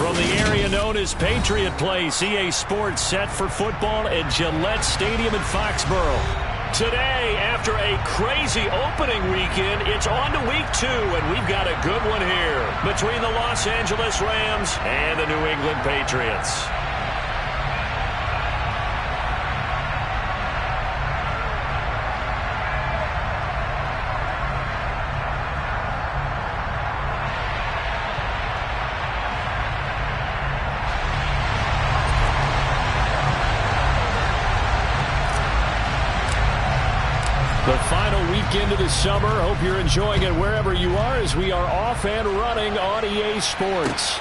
From the area known as Patriot Place, EA Sports set for football at Gillette Stadium in Foxborough. Today, after a crazy opening weekend, it's on to week 2, and we've got a good one here between the Los Angeles Rams and the New England Patriots. The final weekend of the summer. Hope you're enjoying it wherever you are as we are off and running on EA Sports.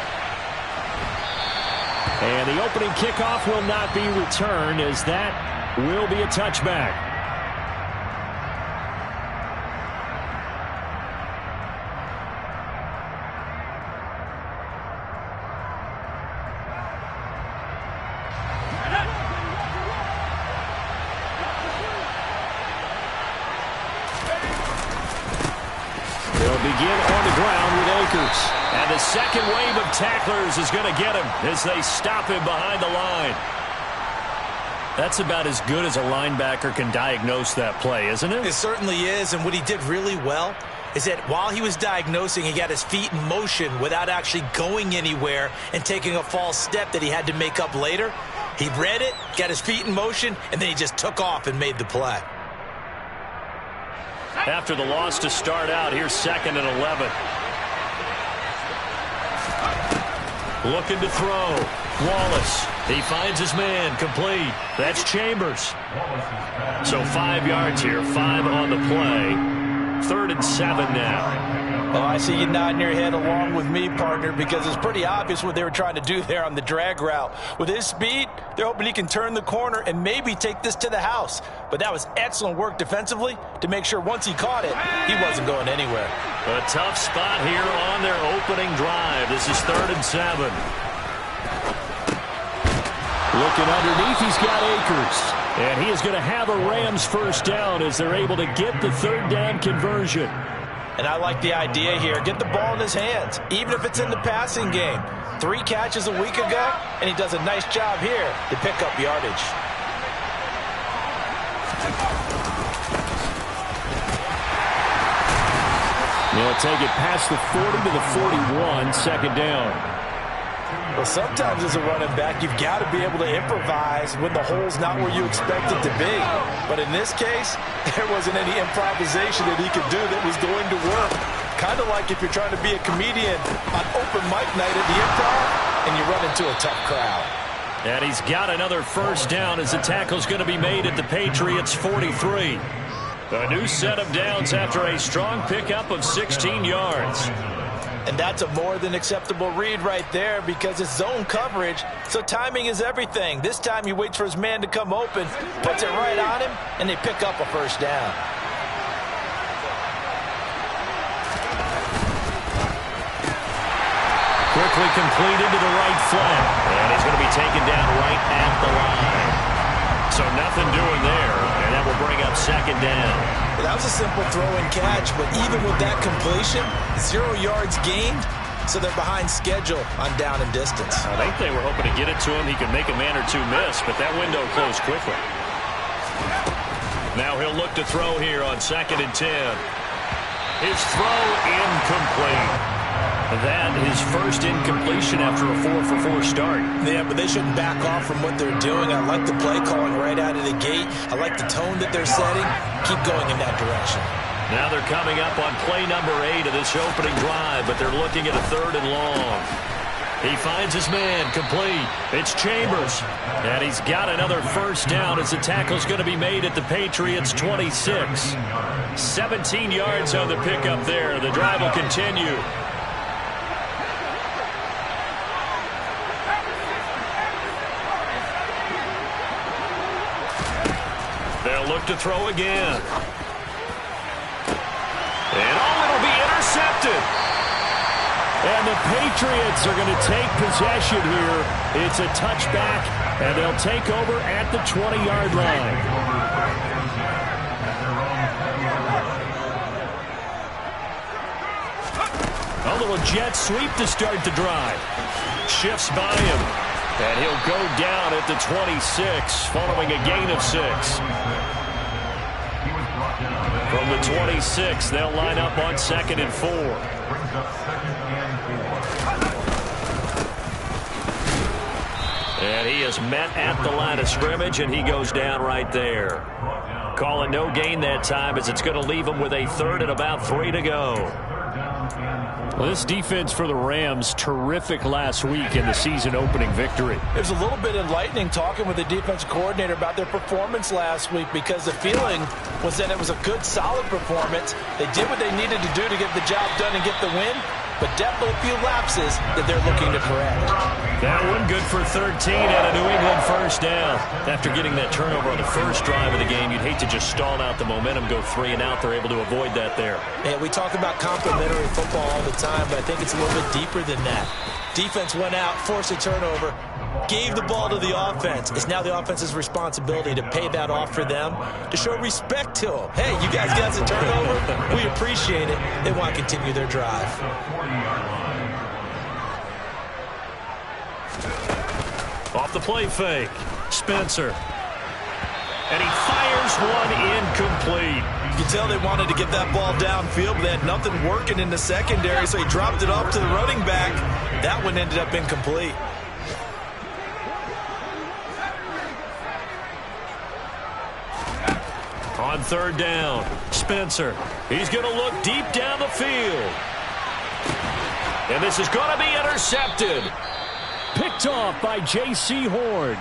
And the opening kickoff will not be returned as that will be a touchback. Begin on the ground with Akers. And the second wave of tacklers is going to get him as they stop him behind the line. That's about as good as a linebacker can diagnose that play, isn't it? It certainly is, and what he did really well is that while he was diagnosing, he got his feet in motion without actually going anywhere and taking a false step that he had to make up later. He read it, got his feet in motion, and then he just took off and made the play. After the loss to start out, here's 2nd and 11. Looking to throw. Wallace. He finds his man. Complete. That's Chambers. So 5 yards here. 5 on the play. 3rd and 7 now. Oh, I see you nodding your head along with me, partner, because it's pretty obvious what they were trying to do there on the drag route. With his speed, they're hoping he can turn the corner and maybe take this to the house. But that was excellent work defensively to make sure once he caught it, he wasn't going anywhere. A tough spot here on their opening drive. This is 3rd and 7. Looking underneath, he's got Akers. And he is going to have a Rams first down as they're able to get the 3rd down conversion. And I like the idea here. Get the ball in his hands, even if it's in the passing game. 3 catches a week ago, and he does a nice job here to pick up yardage. They'll take it past the 40 to the 41, 2nd down. Well, sometimes as a running back, you've got to be able to improvise when the hole's not where you expect it to be. But in this case, there wasn't any improvisation that he could do that was going to work. Kind of like if you're trying to be a comedian on open mic night at the Improv and you run into a tough crowd. And he's got another first down as the tackle's going to be made at the Patriots' 43. A new set of downs after a strong pickup of 16 yards. And that's a more than acceptable read right there because it's zone coverage, so timing is everything. This time he waits for his man to come open, puts it right on him, and they pick up a first down. Quickly completed to the right flat, and he's going to be taken down right at the line. So nothing doing there, and that will bring up 2nd down. Well, that was a simple throw and catch, but even with that completion, 0 yards gained, so they're behind schedule on down and distance. I think they were hoping to get it to him. He could make a man or two miss, but that window closed quickly. Now he'll look to throw here on 2nd and 10. His throw incomplete. That his first incompletion after a 4-for-4 start. Yeah, but they shouldn't back off from what they're doing. I like the play calling right out of the gate. I like the tone that they're setting. Keep going in that direction. Now they're coming up on play number 8 of this opening drive, but they're looking at a 3rd and long. He finds his man, complete. It's Chambers. And he's got another first down as the tackle's going to be made at the Patriots' 26. 17 yards on the pickup there. The drive will continue. They'll look to throw again. And it'll be intercepted. And the Patriots are going to take possession here. It's a touchback, and they'll take over at the 20-yard line. A little jet sweep to start the drive. Shifts by him. And he'll go down at the 26 following a gain of 6. From the 26, they'll line up on 2nd and 4. And he is met at the line of scrimmage, and he goes down right there. Call it no gain that time, as it's going to leave him with a 3rd and about 3 to go. Well, this defense for the Rams, terrific last week in the season-opening victory. It was a little bit enlightening talking with the defensive coordinator about their performance last week, because the feeling was that it was a good, solid performance. They did what they needed to do to get the job done and get the win, but definitely a few lapses that they're looking to correct. That one good for 13 and a New England first down. After getting that turnover on the first drive of the game, you'd hate to just stall out the momentum, go 3 and out. They're able to avoid that there. Yeah, we talk about complementary football all the time, but I think it's a little bit deeper than that. Defense went out, forced a turnover, gave the ball to the offense. It's now the offense's responsibility to pay that off for them, to show respect to them. Hey, you guys got the turnover. We appreciate it. They want to continue their drive. Off the play fake, Spencer. And he fires one incomplete. You can tell they wanted to get that ball downfield, but they had nothing working in the secondary, so he dropped it off to the running back. That one ended up incomplete. On 3rd down, Spencer. He's going to look deep down the field. And this is going to be intercepted. Picked off by J.C. Horn.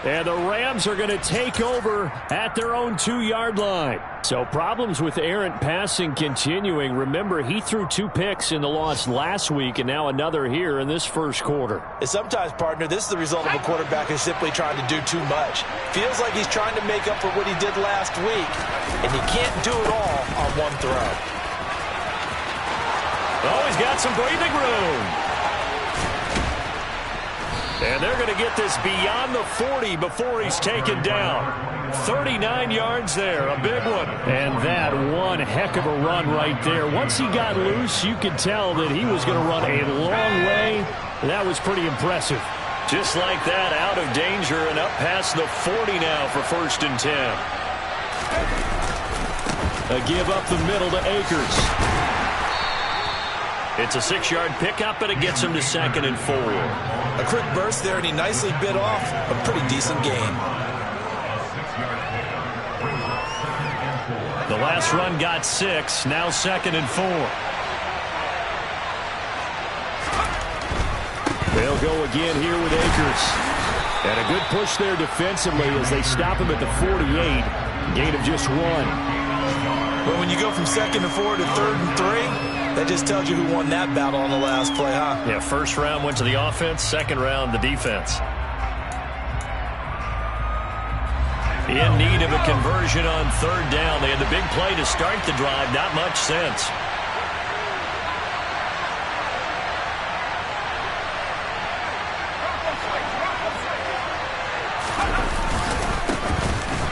And the Rams are going to take over at their own 2-yard line. So problems with errant passing continuing. Remember, he threw 2 picks in the loss last week, and now another here in this first quarter. And sometimes, partner, this is the result of a quarterback who's simply trying to do too much. Feels like he's trying to make up for what he did last week, and he can't do it all on one throw. Oh, he's got some breathing room. And they're going to get this beyond the 40 before he's taken down. 39 yards there, a big one. And that one heck of a run right there. Once he got loose, you could tell that he was going to run a long way. That was pretty impressive. Just like that, out of danger and up past the 40 now for 1st and 10. A give up the middle to Akers. It's a 6-yard pickup, and it gets him to 2nd and 4. A quick burst there, and he nicely bit off a pretty decent gain. The last run got 6, now 2nd and 4. They'll go again here with Akers. And a good push there defensively as they stop him at the 48. Gain of just 1. But when you go from 2nd and 4 to 3rd and 3, that just tells you who won that battle on the last play, huh? Yeah, first round went to the offense, second round the defense. In need of a conversion on 3rd down. They had the big play to start the drive, not much sense.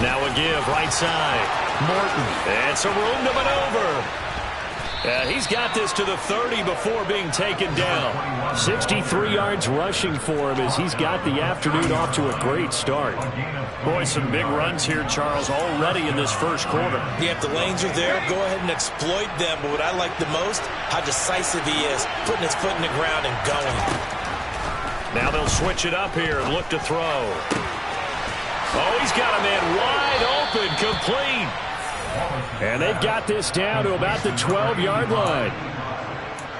Now a give, right side. Morton. It's a room to maneuver. He's got this to the 30 before being taken down. 63 yards rushing for him as he's got the afternoon off to a great start. Boy, some big runs here, Charles, already in this first quarter. Yeah, if the lanes are there, go ahead and exploit them. But what I like the most, how decisive he is, putting his foot in the ground and going. Now they'll switch it up here and look to throw. Oh, he's got a man wide open, complete. And they've got this down to about the 12-yard line.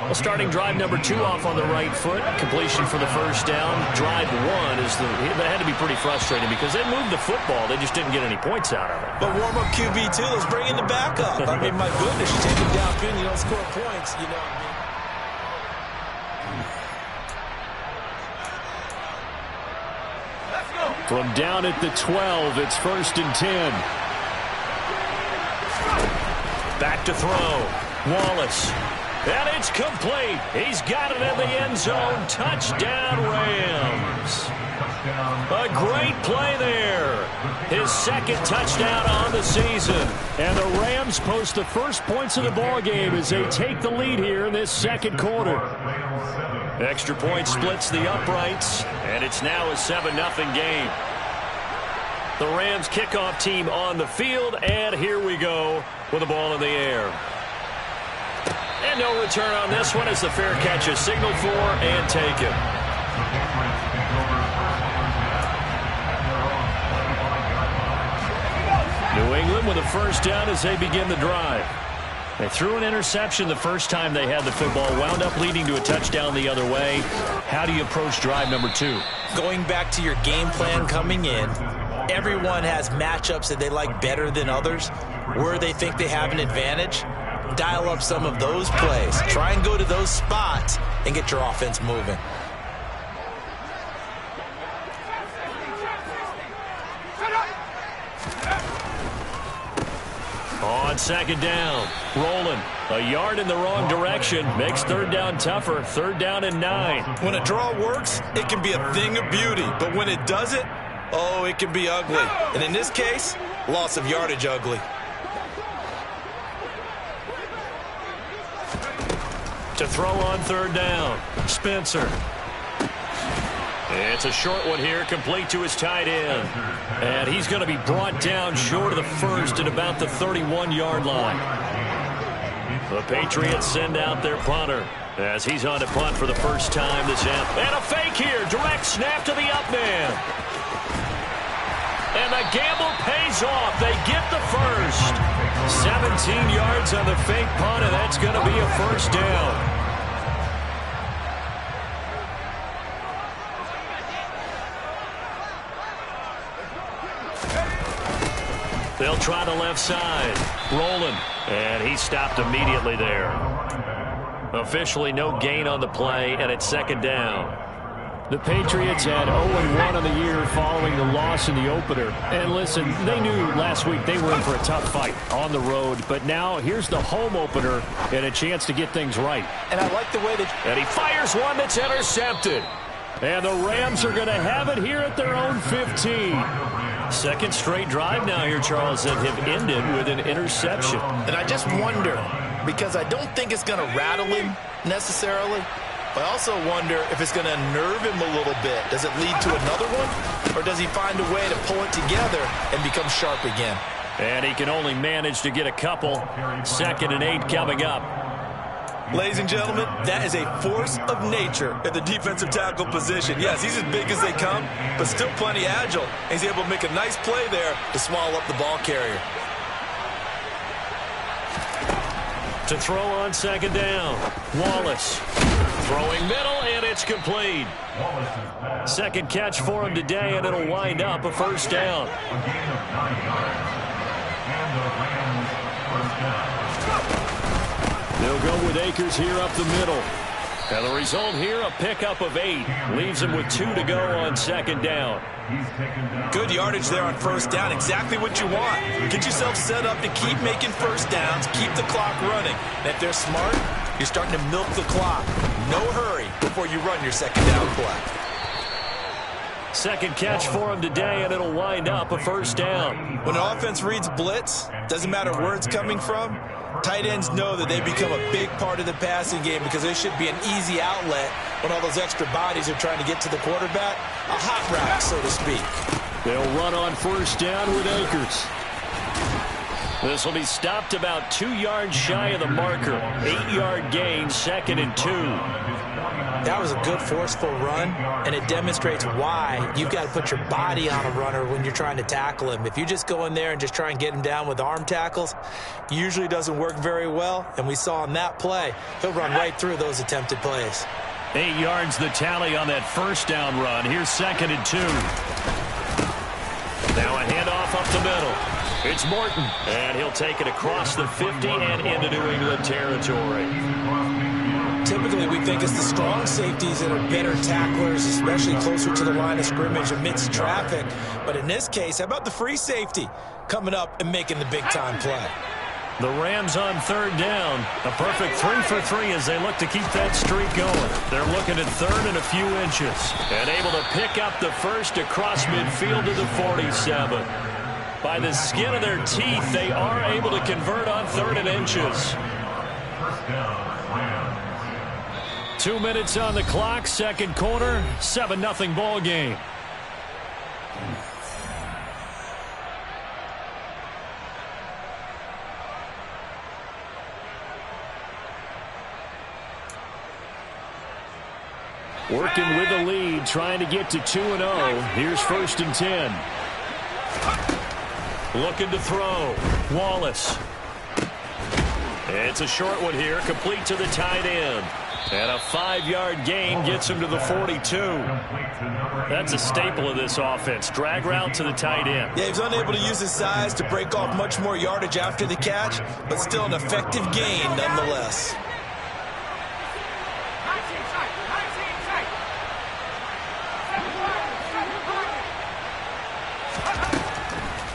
Well, starting drive number 2 off on the right foot. Completion for the first down. Drive 1 that had to be pretty frustrating because they moved the football. They just didn't get any points out of it. But warm-up QB2, let's bring in the backup. I mean, my goodness, you take him downfield, you don't score points, you know. From down at the 12, it's 1st and 10. Back to throw. Wallace. And it's complete. He's got it in the end zone. Touchdown, Rams. A great play there. His second touchdown on the season. And the Rams post the first points of the ball game as they take the lead here in this second quarter. Extra point splits the uprights, and it's now a 7-0 game. The Rams kickoff team on the field, and here we go with the ball in the air. And no return on this one as the fair catch is signaled for and taken. New England with a first down as they begin the drive. They threw an interception the first time they had the football, wound up leading to a touchdown the other way. How do you approach drive number 2? Going back to your game plan coming in, everyone has matchups that they like better than others, where they think they have an advantage. Dial up some of those plays. Try and go to those spots and get your offense moving. On second down, rolling. A yard in the wrong direction. Makes third down tougher. Third down and 9. When a draw works, it can be a thing of beauty. But when it doesn't, oh, it can be ugly. And in this case, loss of yardage ugly. To throw on third down, Spencer. It's a short one here, complete to his tight end. And he's going to be brought down short of the first at about the 31-yard line. The Patriots send out their punter as he's on to punt for the first time this half. And a fake here, direct snap to the up man. And the gamble pays off. They get the first. 17 yards on the fake punt, and that's going to be a first down. They'll try the left side. Rolling. And he stopped immediately there. Officially no gain on the play, and it's second down. The Patriots had 0-1 on the year following the loss in the opener. And listen, they knew last week they were in for a tough fight on the road. But now here's the home opener and a chance to get things right. And I like the way that... And he fires one that's intercepted. And the Rams are going to have it here at their own 15. Second straight drive now here, Charles, that have ended with an interception. And I just wonder, because I don't think it's going to rattle him necessarily, but I also wonder if it's going to unnerve him a little bit. Does it lead to another one, or does he find a way to pull it together and become sharp again? And he can only manage to get a couple. Second and 8 coming up. Ladies and gentlemen, that is a force of nature at the defensive tackle position. Yes, he's as big as they come, but still plenty agile. He's able to make a nice play there to swallow up the ball carrier. To throw on second down, Wallace. Throwing middle, and it's complete. Second catch for him today, and it'll wind up a first down. They'll go with Akers here up the middle. And the result here, a pickup of 8. Leaves him with 2 to go on second down. Good yardage there on first down. Exactly what you want. Get yourself set up to keep making first downs, keep the clock running. And if they're smart, you're starting to milk the clock. No hurry before you run your second down play. Second catch for him today, and it'll wind up a first down. When an offense reads blitz, doesn't matter where it's coming from, tight ends know that they become a big part of the passing game because there should be an easy outlet when all those extra bodies are trying to get to the quarterback. A hot route, so to speak. They'll run on first down with Akers. This will be stopped about 2 yards shy of the marker. 8-yard gain, second and 2. That was a good forceful run, and it demonstrates why you've got to put your body on a runner when you're trying to tackle him. If you just go in there and just try and get him down with arm tackles, usually doesn't work very well, and we saw on that play, he'll run right through those attempted plays. 8 yards the tally on that first down run. Here's second and 2. Now a handoff up the middle. It's Morton, and he'll take it across the 50 and into New England territory. Typically, we think it's the strong safeties that are better tacklers, especially closer to the line of scrimmage amidst traffic. But in this case, how about the free safety coming up and making the big-time play? The Rams on third down. A perfect 3 for 3 as they look to keep that streak going. They're looking at third and a few inches. And able to pick up the first across midfield to the 47. By the skin of their teeth, they are able to convert on third and inches. 2 minutes on the clock, second quarter, 7-0 ball game. Working with the lead, trying to get to 2-0. Here's 1st and 10. Looking to throw. Wallace. It's a short one here, complete to the tight end. And a 5-yard gain gets him to the 42. That's a staple of this offense. Drag route to the tight end. Yeah, he's unable to use his size to break off much more yardage after the catch, but still an effective gain nonetheless.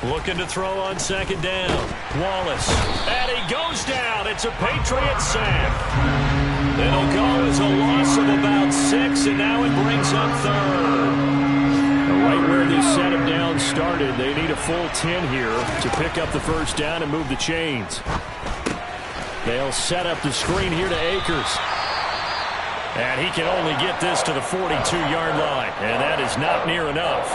Looking to throw on second down. Wallace. And he goes down. It's a Patriots sack. It'll go as a loss of about 6, and now it brings up third. Right where this set him down started, they need a full 10 here to pick up the first down and move the chains. They'll set up the screen here to Akers. And he can only get this to the 42-yard line, and that is not near enough.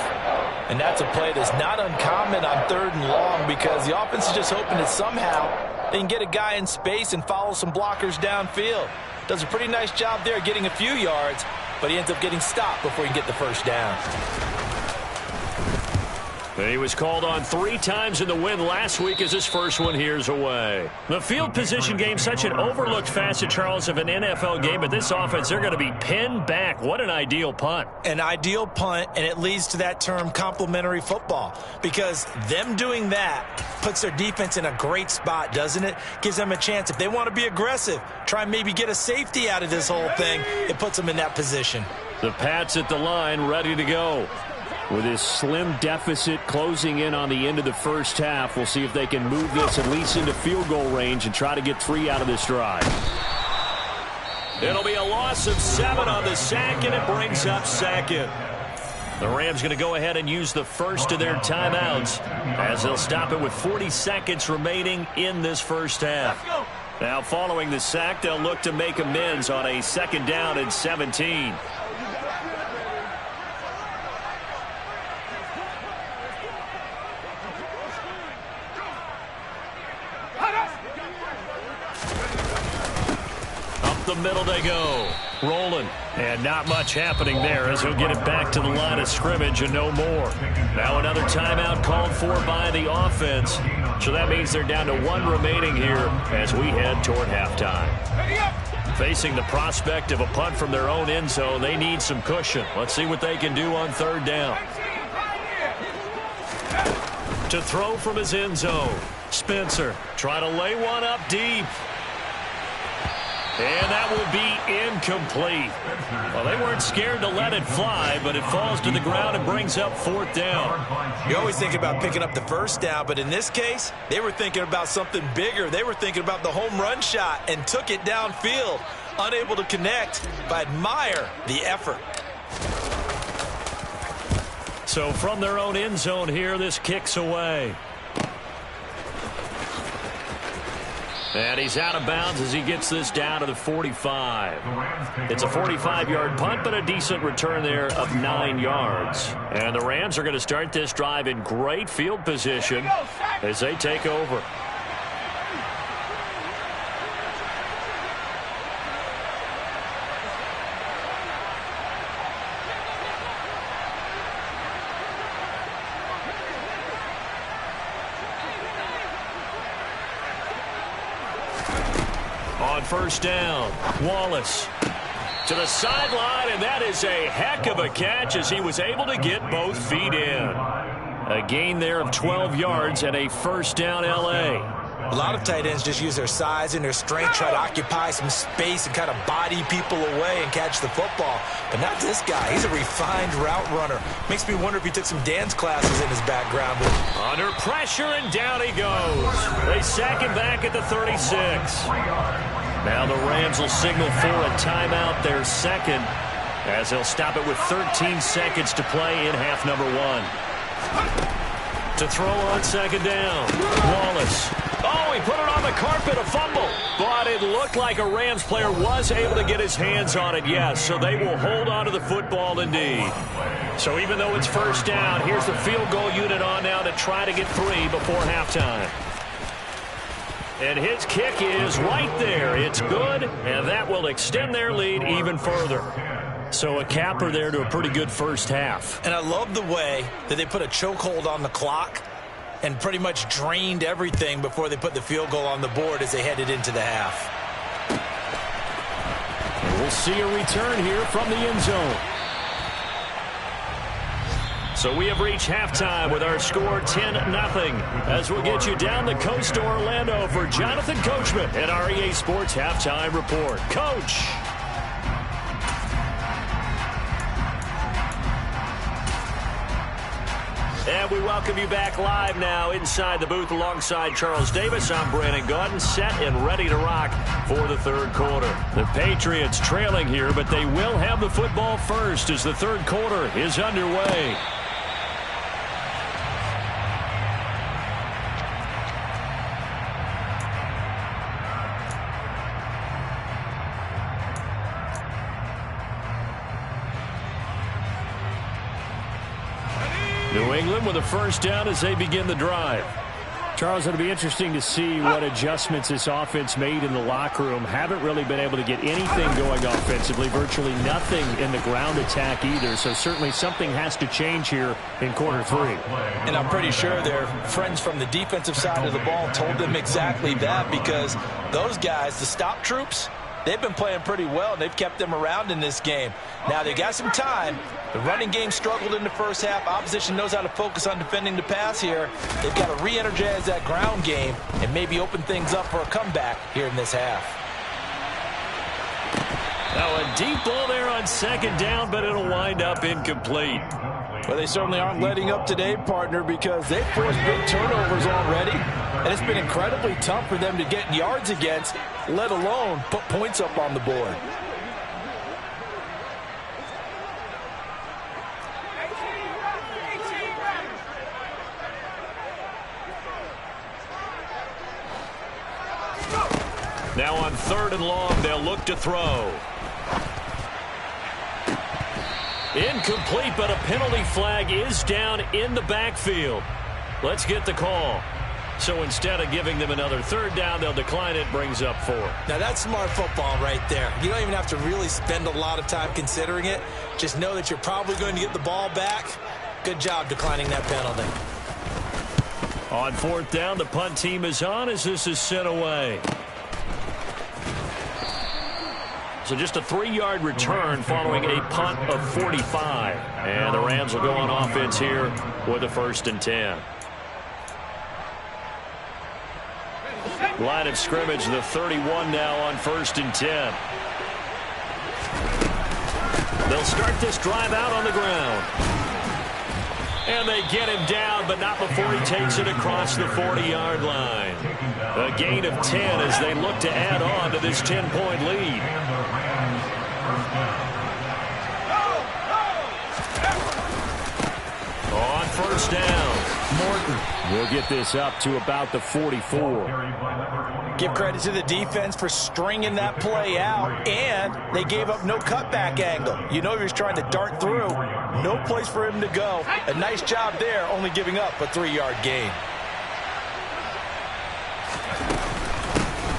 And that's a play that's not uncommon on third and long because the offense is just hoping that somehow they can get a guy in space and follow some blockers downfield. Does a pretty nice job there getting a few yards, but he ends up getting stopped before he can get the first down. He was called on 3 times in the win last week as his first one here's away. The field position game, such an overlooked facet, Charles, of an NFL game, but this offense, they're going to be pinned back. What an ideal punt. An ideal punt, and it leads to that term complementary football because them doing that puts their defense in a great spot, doesn't it? Gives them a chance. If they want to be aggressive, try and maybe get a safety out of this whole thing, it puts them in that position. The Pats at the line, ready to go. With his slim deficit closing in on the end of the first half, we'll see if they can move this at least into field goal range and try to get 3 out of this drive. It'll be a loss of 7 on the sack, and it brings up second. The Rams going to go ahead and use the first of their timeouts as they'll stop it with 40 seconds remaining in this first half. Now following the sack, they'll look to make amends on a second down and 17. The middle they go. Rolling. And not much happening there as he'll get it back to the line of scrimmage and no more. Now another timeout called for by the offense. So that means they're down to 1 remaining here as we head toward halftime. Facing the prospect of a punt from their own end zone, they need some cushion. Let's see what they can do on third down. To throw from his end zone. Spencer trying to lay one up deep. And that will be incomplete. Well, they weren't scared to let it fly, but it falls to the ground and brings up 4th down. You always think about picking up the first down, but in this case, they were thinking about something bigger. They were thinking about the home run shot and took it downfield. Unable to connect, but admire the effort. So from their own end zone here, this kicks away. And he's out of bounds as he gets this down to the 45. It's a 45-yard punt, but a decent return there of 9 yards. And the Rams are going to start this drive in great field position as they take over. On first down, Wallace to the sideline, and that is a heck of a catch as he was able to get both feet in. A gain there of 12 yards and a first down L.A. A lot of tight ends just use their size and their strength, try to occupy some space and kind of body people away and catch the football. But not this guy. He's a refined route runner. Makes me wonder if he took some dance classes in his background. Under pressure, and down he goes. They sack him back at the 36. Now the Rams will signal for a timeout, their second, as they'll stop it with 13 seconds to play in half number 1. To throw on second down. Wallace. Oh, he put it on the carpet, a fumble. But it looked like a Rams player was able to get his hands on it, yes. So they will hold on to the football indeed. So even though it's first down, here's the field goal unit on now to try to get 3 before halftime. And his kick is right there. It's good, and that will extend their lead even further. So a capper there to a pretty good first half. And I love the way that they put a chokehold on the clock and pretty much drained everything before they put the field goal on the board as they headed into the half. And we'll see a return here from the end zone. So we have reached halftime with our score 10-0. As we'll get you down the coast to Orlando for Jonathan Coachman at our EA Sports Halftime Report. Coach. And we welcome you back live now inside the booth alongside Charles Davis. I'm Brandon Gaudin, set and ready to rock for the third quarter. The Patriots trailing here, but they will have the football first as the third quarter is underway. New England with a first down as they begin the drive. Charles, it'll be interesting to see what adjustments this offense made in the locker room. Haven't really been able to get anything going offensively, virtually nothing in the ground attack either. So certainly something has to change here in quarter 3. And I'm pretty sure their friends from the defensive side of the ball told them exactly that, because those guys, the stop troops, they've been playing pretty well, and they've kept them around in this game. Now, they got some time. The running game struggled in the first half. Opposition knows how to focus on defending the pass here. They've got to re-energize that ground game and maybe open things up for a comeback here in this half. Now a deep ball there on second down, but it'll wind up incomplete. Well, they certainly aren't letting up today, partner, because they've forced big turnovers already. And it's been incredibly tough for them to get yards against, let alone put points up on the board. Now on third and long, they'll look to throw. Incomplete, but a penalty flag is down in the backfield. Let's get the call. So instead of giving them another third down, they'll decline it, brings up 4. Now that's smart football right there. You don't even have to really spend a lot of time considering it. Just know that you're probably going to get the ball back. Good job declining that penalty. On fourth down, the punt team is on as this is sent away. So just a 3-yard return following a punt of 45. And the Rams will go on offense here with a 1st and 10. Line of scrimmage, the 31 now on 1st and 10. They'll start this drive out on the ground. And they get him down, but not before he takes it across the 40-yard line. A gain of 10 as they look to add on to this 10-point lead. On first down, Morton will get this up to about the 44. Give credit to the defense for stringing that play out, and they gave up no cutback angle. You know he was trying to dart through. No place for him to go. A nice job there, only giving up a 3-yard gain.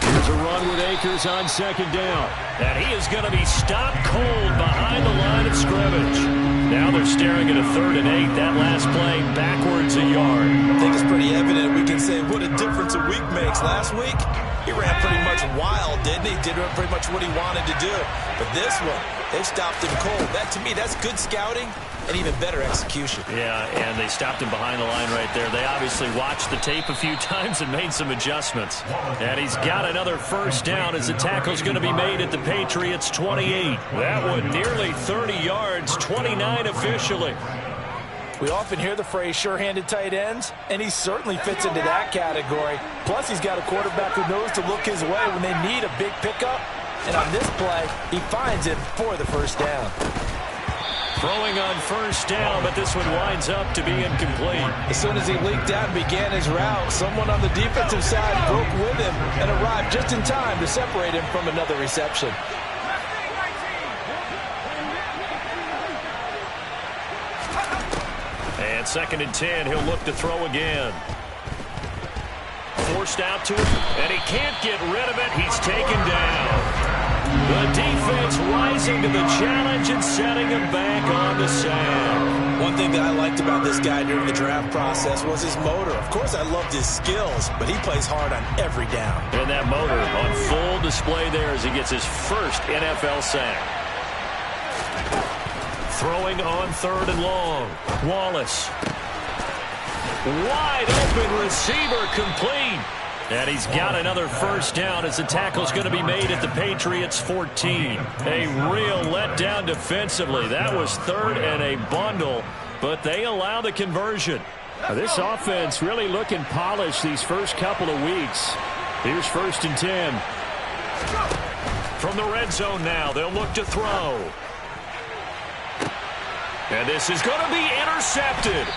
Here's a run with Akers on second down. And he is going to be stopped cold behind the line of scrimmage. Now they're staring at a 3rd and 8. That last play backwards a yard. I think it's pretty evident. We can say what a difference a week makes. Last week, he ran pretty much wild, didn't he? Did pretty much what he wanted to do. But this one, they stopped him cold. That, to me, that's good scouting and even better execution. Yeah, and they stopped him behind the line right there. They obviously watched the tape a few times and made some adjustments. And he's got another first down as the tackle's going to be made at the Patriots 28. That one nearly 30 yards, 29 officially. We often hear the phrase sure-handed tight ends, and he certainly fits into that category. Plus, he's got a quarterback who knows to look his way when they need a big pickup. And on this play, he finds him for the first down. Throwing on first down, but this one winds up to be incomplete. As soon as he leaked out and began his route, someone on the defensive side broke with him and arrived just in time to separate him from another reception. And 2nd and 10, he'll look to throw again. Forced out to him, and he can't get rid of it. He's taken down. The defense rising to the challenge and setting him back on the sack. One thing that I liked about this guy during the draft process was his motor. Of course, I loved his skills, but he plays hard on every down. And that motor on full display there as he gets his first NFL sack. Throwing on 3rd and long. Wallace. Wide open receiver, complete. And he's got another first down as the tackle's going to be made at the Patriots 14. A real letdown defensively. That was 3rd and a bundle, but they allow the conversion. Now, this offense really looking polished these first couple of weeks. Here's 1st and 10. From the red zone now, they'll look to throw. And this is going to be intercepted.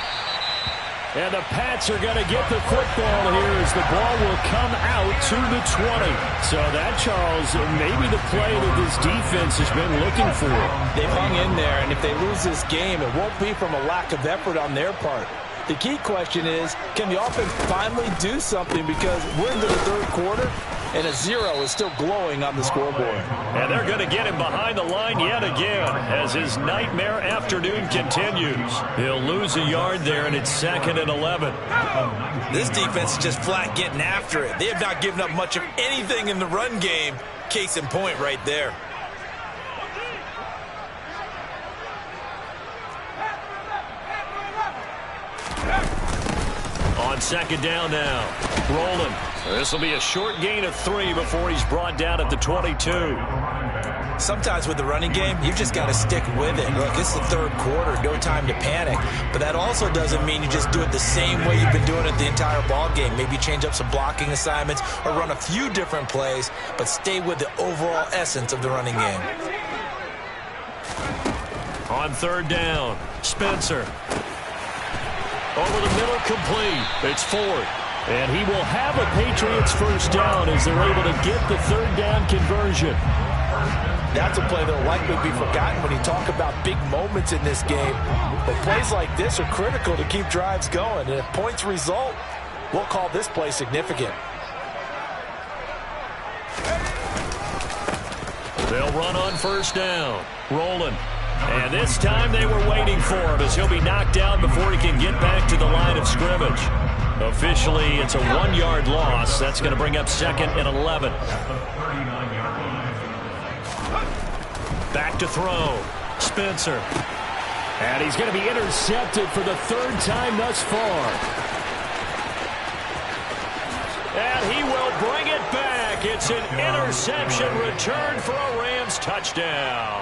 And the Pats are going to get the football here as the ball will come out to the 20. So that, Charles, maybe the play that this defense has been looking for. They've hung in there, and if they lose this game, it won't be from a lack of effort on their part. The key question is, can the offense finally do something, because we're into the 3rd quarter, and a 0 is still glowing on the scoreboard. And they're going to get him behind the line yet again as his nightmare afternoon continues. He'll lose a yard there, and it's 2nd and 11. This defense is just flat getting after it. They have not given up much of anything in the run game. Case in point right there. On 2nd down now. Rolling. This will be a short gain of 3 before he's brought down at the 22. Sometimes with the running game, you've just got to stick with it. Look, it's the 3rd quarter, no time to panic. But that also doesn't mean you just do it the same way you've been doing it the entire ball game. Maybe change up some blocking assignments or run a few different plays, but stay with the overall essence of the running game. On 3rd down, Spencer. Over the middle, complete. It's Ford. And he will have a Patriots first down as they're able to get the 3rd down conversion. That's a play that will likely be forgotten when you talk about big moments in this game. But plays like this are critical to keep drives going. And if points result, we'll call this play significant. They'll run on first down. Rolling. And this time they were waiting for him as he'll be knocked down before he can get back to the line of scrimmage. Officially, it's a 1-yard loss. That's going to bring up 2nd and 11. Back to throw. Spencer. And he's going to be intercepted for the 3rd time thus far. And he will bring it back. It's an interception return for a Rams touchdown.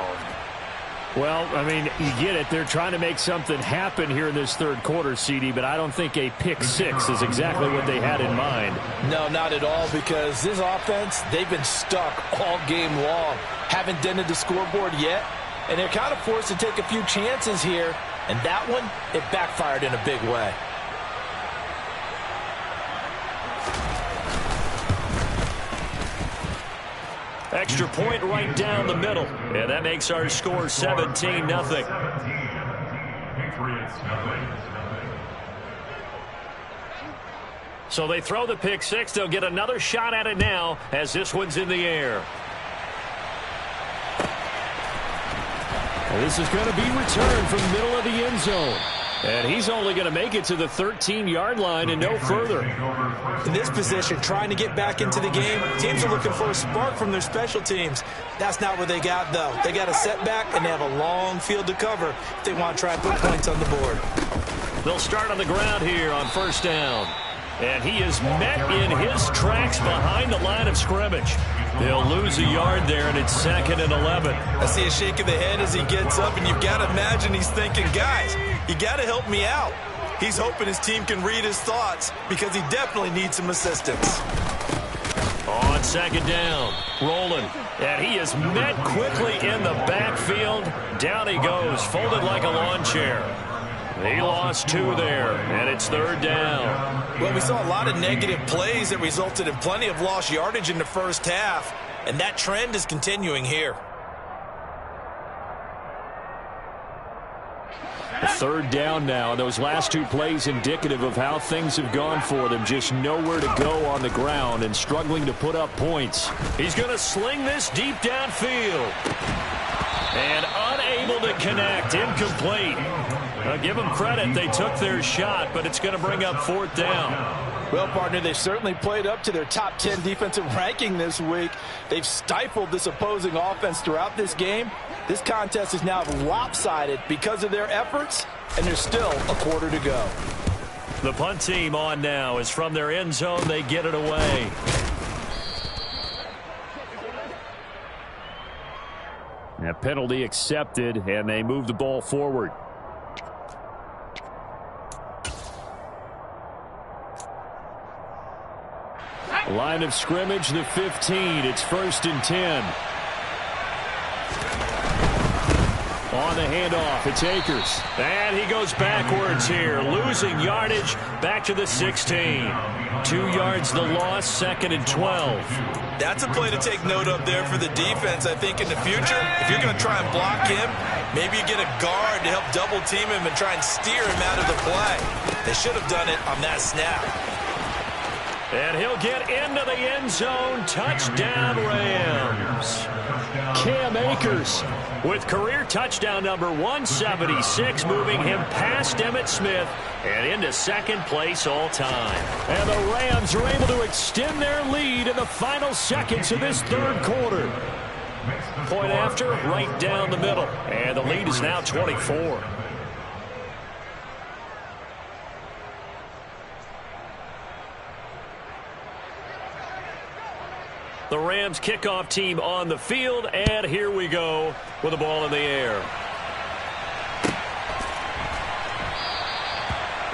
Well, I mean, you get it. They're trying to make something happen here in this 3rd quarter, CD, but I don't think a pick 6 is exactly what they had in mind. No, not at all, because this offense, they've been stuck all game long. Haven't dented the scoreboard yet, and they're kind of forced to take a few chances here, and that one, it backfired in a big way. Extra point right down the middle. And that makes our score 17-0. So they throw the pick 6. They'll get another shot at it now as this one's in the air. And this is going to be returned from the middle of the end zone. And he's only going to make it to the 13-yard line and no further. In this position, trying to get back into the game, teams are looking for a spark from their special teams. That's not what they got, though. They got a setback, and they have a long field to cover if they want to try and put points on the board. They'll start on the ground here on first down. And he is met in his tracks behind the line of scrimmage. They'll lose a yard there, and it's 2nd and 11. I see a shake of the head as he gets up, and you've got to imagine he's thinking, guys, you got to help me out. He's hoping his team can read his thoughts because he definitely needs some assistance. On 2nd down, rolling. And he is met quickly in the backfield. Down he goes, folded like a lawn chair. He lost 2 there, and it's 3rd down. Well, we saw a lot of negative plays that resulted in plenty of lost yardage in the first half, and that trend is continuing here. A 3rd down now. Those last 2 plays indicative of how things have gone for them. Just nowhere to go on the ground and struggling to put up points. He's going to sling this deep downfield. And unable to connect. Incomplete. Give them credit. They took their shot, but it's going to bring up 4th down. Well, partner, they've certainly played up to their top 10 defensive ranking this week. They've stifled this opposing offense throughout this game. This contest is now lopsided because of their efforts, and there's still a quarter to go. The punt team on now is from their end zone. They get it away. A penalty accepted, and they move the ball forward. Line of scrimmage, the 15. It's 1st and 10. On the handoff, it's Akers. And he goes backwards here, losing yardage back to the 16. 2 yards the loss, 2nd and 12. That's a play to take note of there for the defense. I think in the future, if you're going to try and block him, maybe you get a guard to help double team him and try and steer him out of the play. They should have done it on that snap. And he'll get into the end zone. Touchdown, Rams. Cam Akers with career touchdown number 176, moving him past Emmitt Smith and into 2nd place all time. And the Rams are able to extend their lead in the final seconds of this 3rd quarter. Point after, right down the middle. And the lead is now 24. The Rams kickoff team on the field, and here we go with the ball in the air.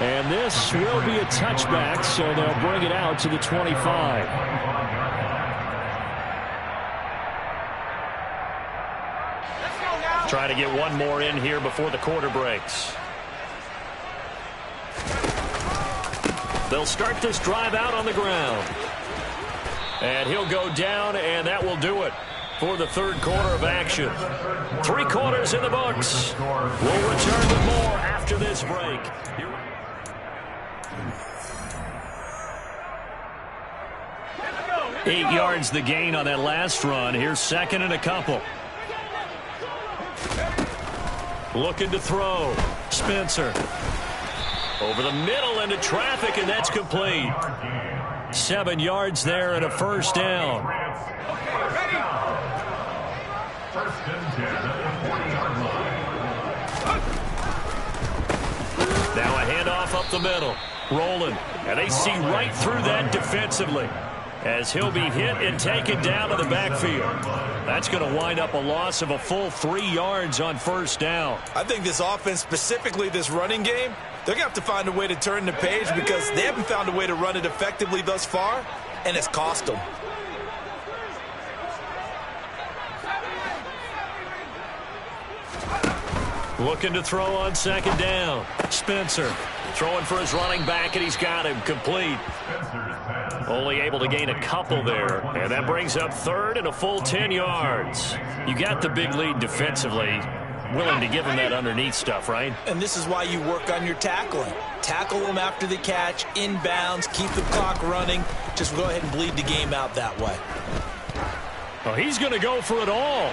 And this will be a touchback, so they'll bring it out to the 25. Trying to get one more in here before the quarter breaks. They'll start this drive out on the ground. And he'll go down, and that will do it for the 3rd quarter of action. 3 quarters in the books. We'll return with more after this break. 8 yards the gain on that last run. Here's 2nd and a couple. Looking to throw. Spencer. Over the middle into traffic, and that's complete. 7 yards there and a 1st down. Now a handoff up the middle. Rolling. And they see right through that defensively as he'll be hit and taken down to the backfield. That's going to wind up a loss of a full 3 yards on 1st down. I think this offense, specifically this running game, they're going to have to find a way to turn the page because they haven't found a way to run it effectively thus far, and it's cost them. Looking to throw on 2nd down. Spencer throwing for his running back, and he's got him complete. Only able to gain a couple there, and that brings up 3rd and a full 10 yards. You got the big lead defensively. Willing to give him that underneath stuff, right? And this is why you work on your tackling. Tackle them after the catch, inbounds, keep the clock running. Just go ahead and bleed the game out that way. Well, he's going to go for it all.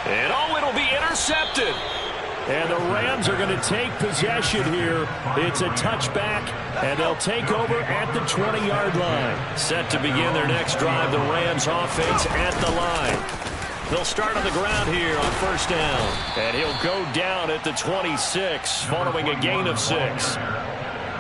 And it'll be intercepted. And the Rams are going to take possession here. It's a touchback, and they'll take over at the 20-yard line. Set to begin their next drive, the Rams offense at the line. They'll start on the ground here on 1st down. And he'll go down at the 26 following a gain of 6.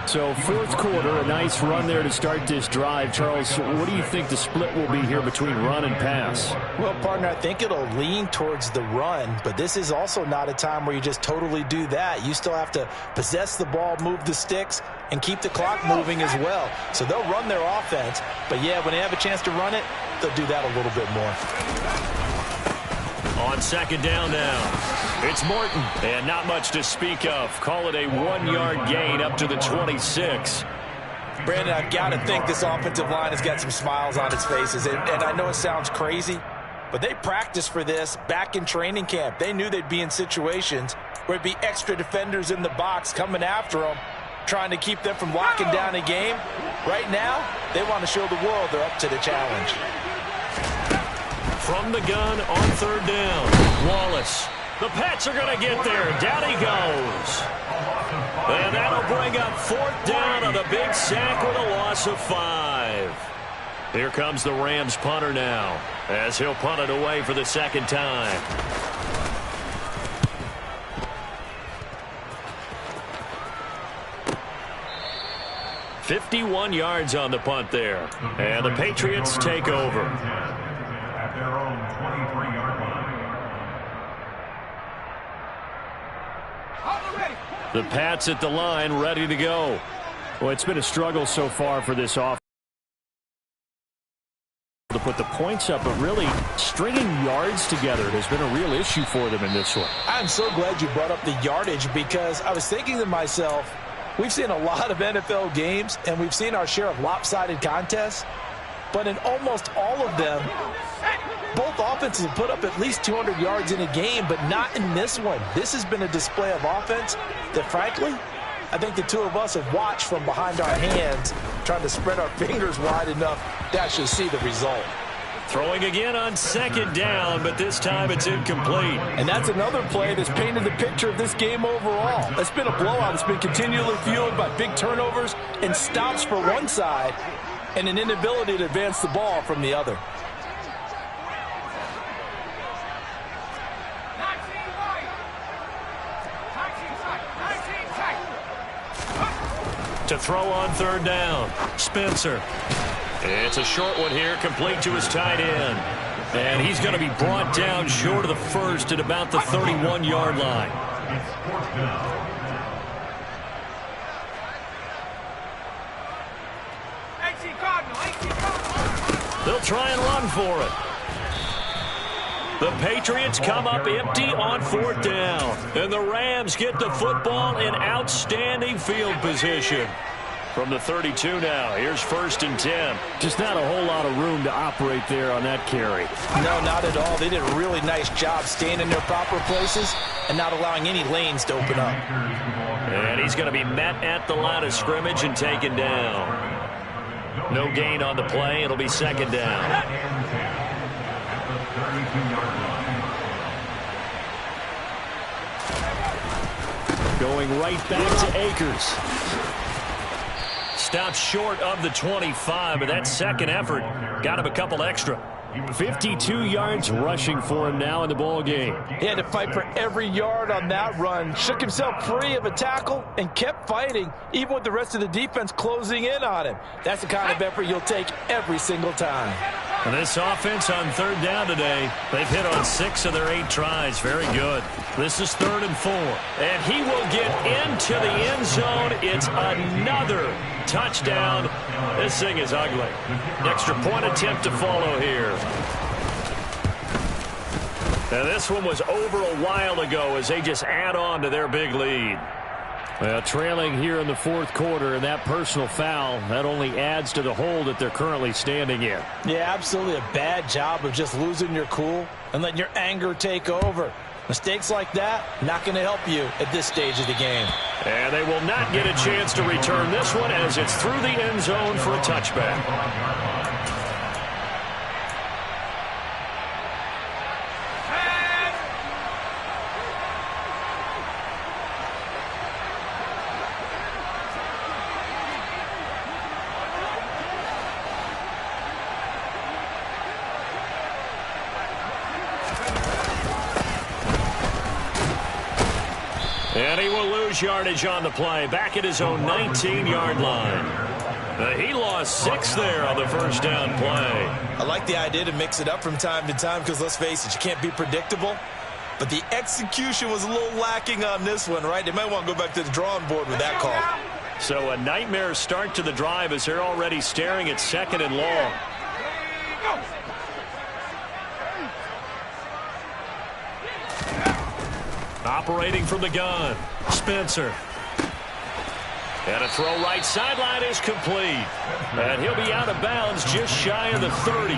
So fourth quarter, a nice run there to start this drive. Charles, what do you think the split will be here between run and pass? Well, partner, I think it'll lean towards the run, but this is also not a time where you just totally do that. You still have to possess the ball, move the sticks, and keep the clock moving as well. So they'll run their offense, but yeah, when they have a chance to run it, they'll do that a little bit more. On second down now, it's Morton, and not much to speak of. Call it a 1-yard gain up to the 26. Brandon, I've got to think this offensive line has got some smiles on its faces, and I know it sounds crazy, but they practiced for this back in training camp. They knew they'd be in situations where it'd be extra defenders in the box coming after them, trying to keep them from locking down a game. Right now, they want to show the world they're up to the challenge. From the gun on third down, Wallace. The Pats are going to get there. Down he goes. And that'll bring up fourth down on a big sack with a loss of 5. Here comes the Rams punter now, as he'll punt it away for the second time. "51 yards on the punt there. And the Patriots take over. Their own 23-yard line. The Pats at the line, ready to go. Well, it's been a struggle so far for this offense to put the points up, but really stringing yards together has been a real issue for them in this one. I'm so glad you brought up the yardage, because I was thinking to myself, we've seen a lot of NFL games, and we've seen our share of lopsided contests, but in almost all of them, both offenses have put up at least 200 yards in a game, but not in this one. This has been a display of offense that, frankly, I think the two of us have watched from behind our hands, trying to spread our fingers wide enough to actually see the result. Throwing again on second down, but this time it's incomplete. And that's another play that's painted the picture of this game overall. It's been a blowout. It's been continually fueled by big turnovers and stops for one side and an inability to advance the ball from the other. To throw on third down, Spencer. It's a short one here, complete to his tight end. And he's going to be brought down short of the first at about the 31-yard line. They'll try and run for it. The Patriots come up empty on fourth down. And the Rams get the football in outstanding field position. From the 32 now, here's 1st and 10. Just not a whole lot of room to operate there on that carry. No, not at all. They did a really nice job staying in their proper places and not allowing any lanes to open up. And he's going to be met at the line of scrimmage and taken down. No gain on the play. It'll be second down. Going right back to Akers. Stopped short of the 25, but that second effort got him a couple extra. 52 yards rushing for him now in the ball game. He had to fight for every yard on that run, shook himself free of a tackle, and kept fighting, even with the rest of the defense closing in on him. That's the kind of effort you'll take every single time. And this offense on third down today, they've hit on 6 of their 8 tries. Very good. This is 3rd and 4. And he will get into the end zone. It's another touchdown. This thing is ugly. Extra point attempt to follow here. Now this one was over a while ago as they just add on to their big lead. Well, trailing here in the fourth quarter, and that personal foul, that only adds to the hole that they're currently standing in. Yeah, absolutely a bad job of just losing your cool and letting your anger take over. Mistakes like that, not going to help you at this stage of the game. And they will not get a chance to return this one as it's through the end zone for a touchback. And he will lose lose yardage on the play, back at his own 19-yard line. He lost 6 there on the first down play. I like the idea to mix it up from time to time because, let's face it, you can't be predictable. But the execution was a little lacking on this one, right? They might want to go back to the drawing board with that call. So a nightmare start to the drive as they're already staring at 2nd and long. Operating from the gun, Spencer. And a throw right sideline is complete. And he'll be out of bounds just shy of the 30.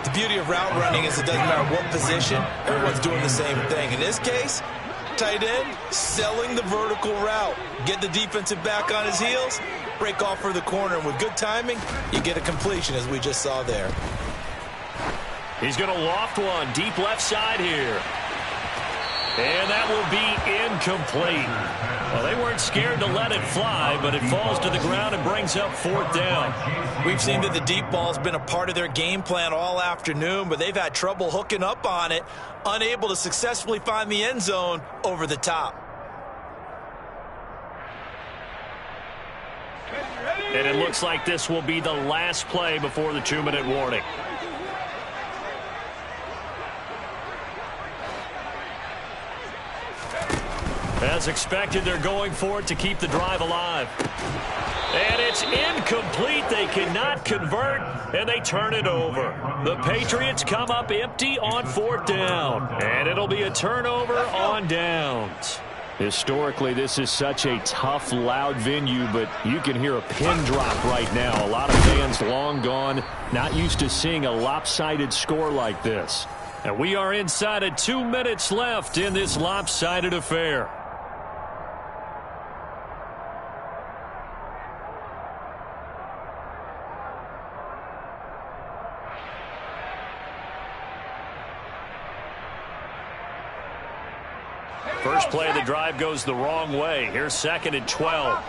The beauty of route running is it doesn't matter what position, everyone's doing the same thing. In this case, tight end, selling the vertical route. Get the defensive back on his heels, break off for the corner, and with good timing, you get a completion as we just saw there. He's going to loft one deep left side here. And that will be incomplete. Well, they weren't scared to let it fly, but it falls to the ground and brings up 4th down. We've seen that the deep ball's been a part of their game plan all afternoon, but they've had trouble hooking up on it, unable to successfully find the end zone over the top. And it looks like this will be the last play before the 2-minute warning. As expected, they're going for it to keep the drive alive. And it's incomplete. They cannot convert, and they turn it over. The Patriots come up empty on 4th down, and it'll be a turnover on downs. Historically, this is such a tough, loud venue, but you can hear a pin drop right now. A lot of fans long gone, not used to seeing a lopsided score like this. And we are inside of 2 minutes left in this lopsided affair. First play of the drive goes the wrong way. Here's 2nd and 12.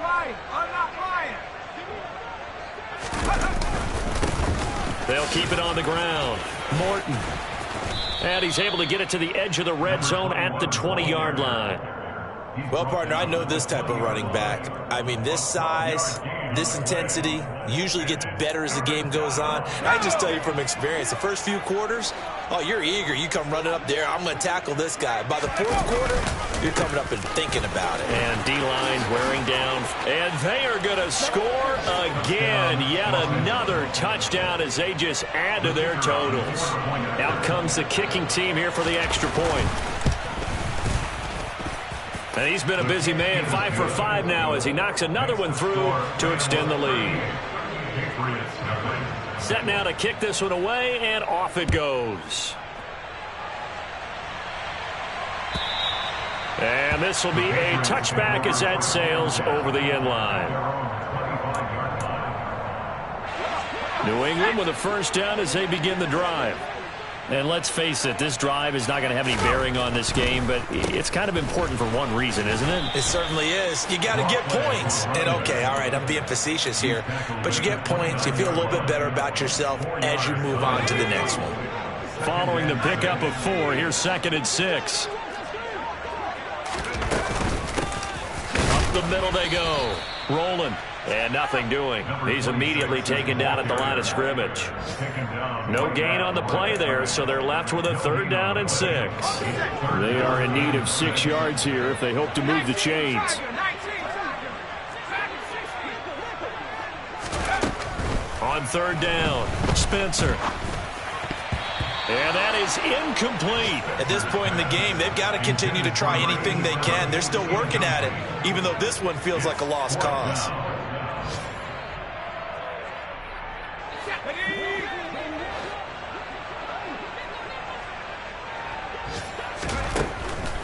They'll keep it on the ground. Morton. And he's able to get it to the edge of the red zone at the 20-yard line. Well, partner, I know this type of running back. I mean, this size, this intensity usually gets better as the game goes on. I just tell you from experience, the first few quarters, oh, you're eager. You come running up there, I'm going to tackle this guy. By the 4th quarter, you're coming up and thinking about it. And D-line wearing down. And they are going to score again. Yet another touchdown as they just add to their totals. Out comes the kicking team here for the extra point. And he's been a busy man, 5 for 5 now as he knocks another one through to extend the lead. Set now to kick this one away, and off it goes. And this will be a touchback as that sails over the end line. New England with a first down as they begin the drive. And let's face it, this drive is not going to have any bearing on this game, but it's kind of important for one reason, isn't it? It certainly is. You got to get points. And, okay, all right, I'm being facetious here, but you get points, you feel a little bit better about yourself as you move on to the next one. Following the pickup of 4, here's 2nd and 6. Up the middle they go. Rolling. And nothing doing. He's immediately taken down at the line of scrimmage. No gain on the play there, so they're left with a 3rd down and 6. They are in need of 6 yards here if they hope to move the chains. On 3rd down, Spencer. And that is incomplete. At this point in the game, they've got to continue to try anything they can. They're still working at it, even though this one feels like a lost cause.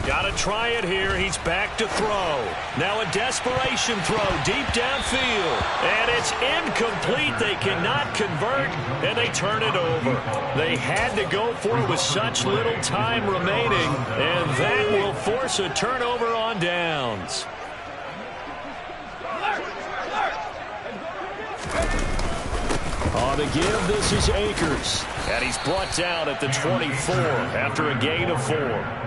Got to try it here. He's back to throw. Now a desperation throw deep downfield. And it's incomplete. They cannot convert, and they turn it over. They had to go for it with such little time remaining, and that will force a turnover on downs. On the give, this is Akers. And he's brought down at the 24 after a gain of 4.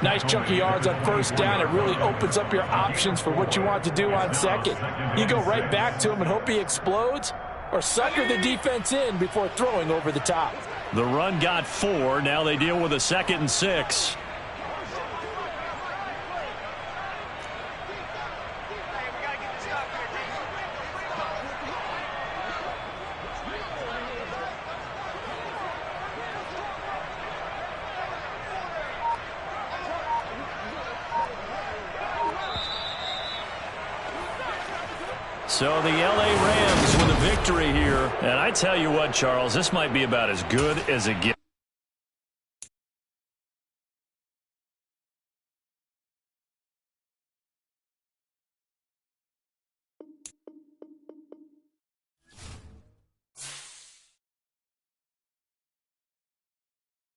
Nice chunky yards on first down. It really opens up your options for what you want to do on second. You go right back to him and hope he explodes, or sucker the defense in before throwing over the top. The run got 4. Now they deal with a 2nd and 6. So the L.A. Rams with a victory here. And I tell you what, Charles, this might be about as good as it gets.